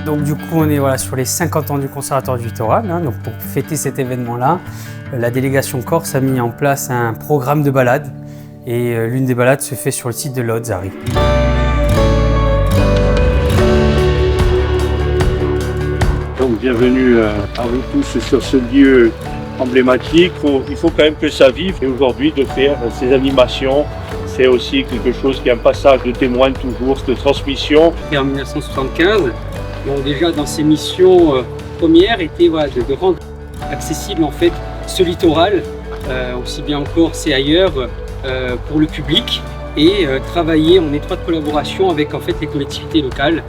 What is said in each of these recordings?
Donc du coup, on est sur les 50 ans du Conservatoire du Littoral. Donc pour fêter cet événement-là, la délégation Corse a mis en place un programme de balades. Et l'une des balades se fait sur le site de Lodz, à Ri. Donc bienvenue à vous tous sur ce lieu emblématique. Il faut quand même que ça vive. Et aujourd'hui, de faire ces animations, c'est aussi quelque chose qui est un passage de témoin toujours, de transmission. Et en 1975, donc déjà dans ses missions premières était de rendre accessible en fait ce littoral, aussi bien en Corse et ailleurs, pour le public, et travailler en étroite collaboration avec en fait les collectivités locales.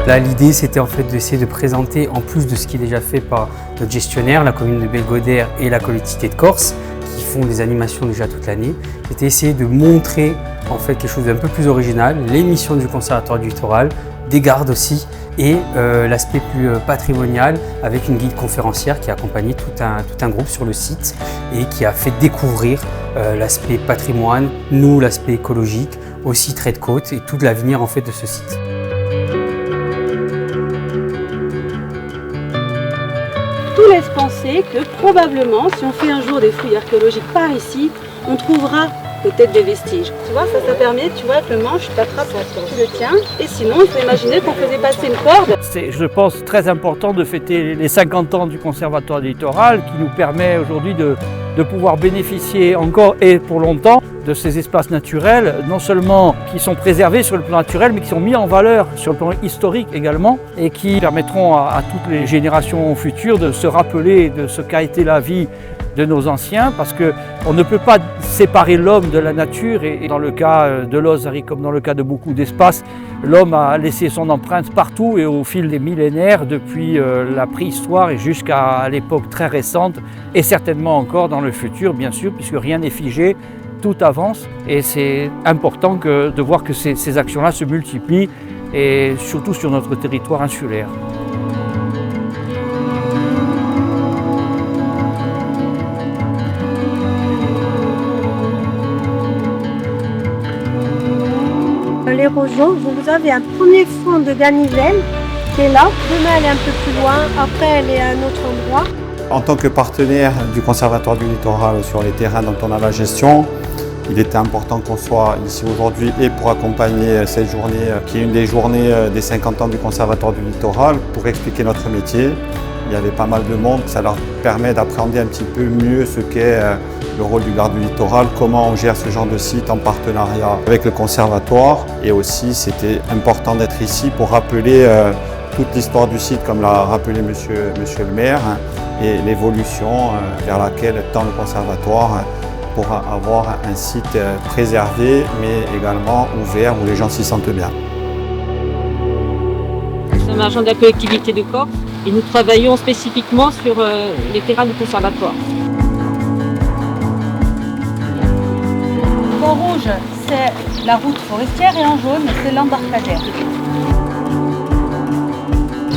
Là, l'idée, c'était en fait d'essayer de présenter, en plus de ce qui est déjà fait par notre gestionnaire, la commune de Belgodère et la collectivité de Corse, qui font des animations déjà toute l'année, c'était essayer de montrer en fait quelque chose d'un peu plus original, les missions du Conservatoire du Littoral, des gardes aussi, et l'aspect plus patrimonial avec une guide conférencière qui a accompagné tout un groupe sur le site et qui a fait découvrir l'aspect patrimoine, nous l'aspect écologique, aussi trait de côte et tout l'avenir en fait de ce site. Tout laisse penser que probablement, si on fait un jour des fouilles archéologiques par ici, on trouvera peut-être des vestiges. Tu vois, ça permet, tu vois, que le manche, tu t'attrapes, tu le tiens. Et sinon, il faut imaginer qu'on faisait passer une corde. C'est, je pense, très important de fêter les 50 ans du Conservatoire du Littoral, qui nous permet aujourd'hui de pouvoir bénéficier encore et pour longtemps de ces espaces naturels, non seulement qui sont préservés sur le plan naturel, mais qui sont mis en valeur sur le plan historique également, et qui permettront à toutes les générations futures de se rappeler de ce qu'a été la vie de nos anciens, parce qu'on ne peut pas séparer l'homme de la nature, et dans le cas de Lodz, comme dans le cas de beaucoup d'espaces, l'homme a laissé son empreinte partout et au fil des millénaires, depuis la préhistoire et jusqu'à l'époque très récente, et certainement encore dans le futur, bien sûr, puisque rien n'est figé, tout avance, et c'est important de voir que ces actions-là se multiplient, et surtout sur notre territoire insulaire. L'érosion, vous avez un premier fond de ganivelle qui est là. Demain, elle est un peu plus loin, après, elle est à un autre endroit. En tant que partenaire du Conservatoire du Littoral sur les terrains dont on a la gestion, il était important qu'on soit ici aujourd'hui et pour accompagner cette journée qui est une des journées des 50 ans du Conservatoire du Littoral pour expliquer notre métier. Il y avait pas mal de monde, ça leur permet d'appréhender un petit peu mieux ce qu'est le rôle du garde du littoral, comment on gère ce genre de site en partenariat avec le conservatoire. Et aussi, c'était important d'être ici pour rappeler toute l'histoire du site, comme l'a rappelé monsieur le maire, et l'évolution vers laquelle tend le conservatoire pour avoir un site préservé, mais également ouvert où les gens s'y sentent bien. C'est un agent de la collectivité de Corse et nous travaillons spécifiquement sur les terrains du conservatoire. En rouge, c'est la route forestière et en jaune, c'est l'embarcadère.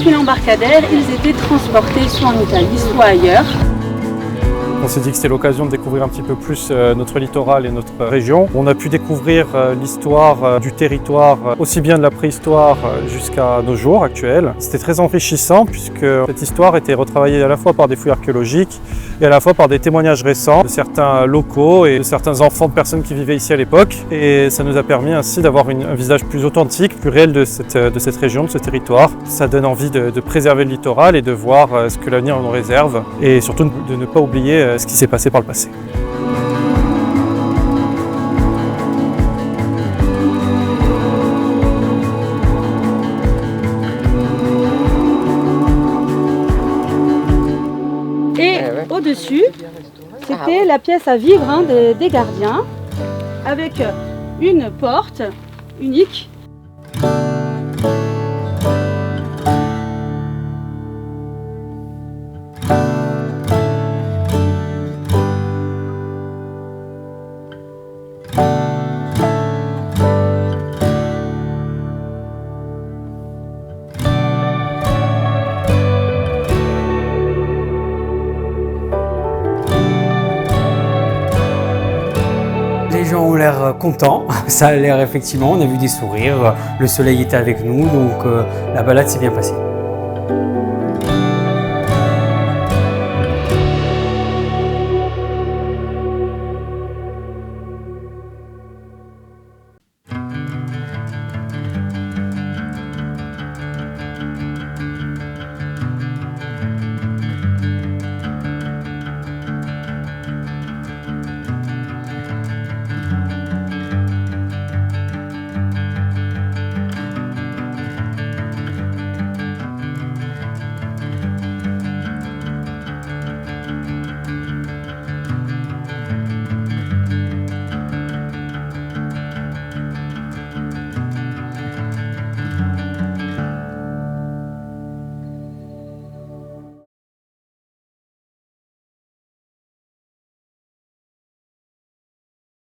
Puis l'embarcadère, ils étaient transportés soit en Italie, soit ailleurs. On s'est dit que c'était l'occasion de découvrir un petit peu plus notre littoral et notre région. On a pu découvrir l'histoire du territoire, aussi bien de la préhistoire jusqu'à nos jours actuels. C'était très enrichissant puisque cette histoire était retravaillée à la fois par des fouilles archéologiques et à la fois par des témoignages récents de certains locaux et de certains enfants de personnes qui vivaient ici à l'époque. Et ça nous a permis ainsi d'avoir un visage plus authentique, plus réel de cette région, de ce territoire. Ça donne envie de préserver le littoral et de voir ce que l'avenir nous réserve et surtout de ne pas oublier ce qui s'est passé par le passé. Et au-dessus, c'était la pièce à vivre des gardiens, avec une porte unique. Les gens ont l'air contents, ça a l'air effectivement, on a vu des sourires, le soleil était avec nous, donc la balade s'est bien passée.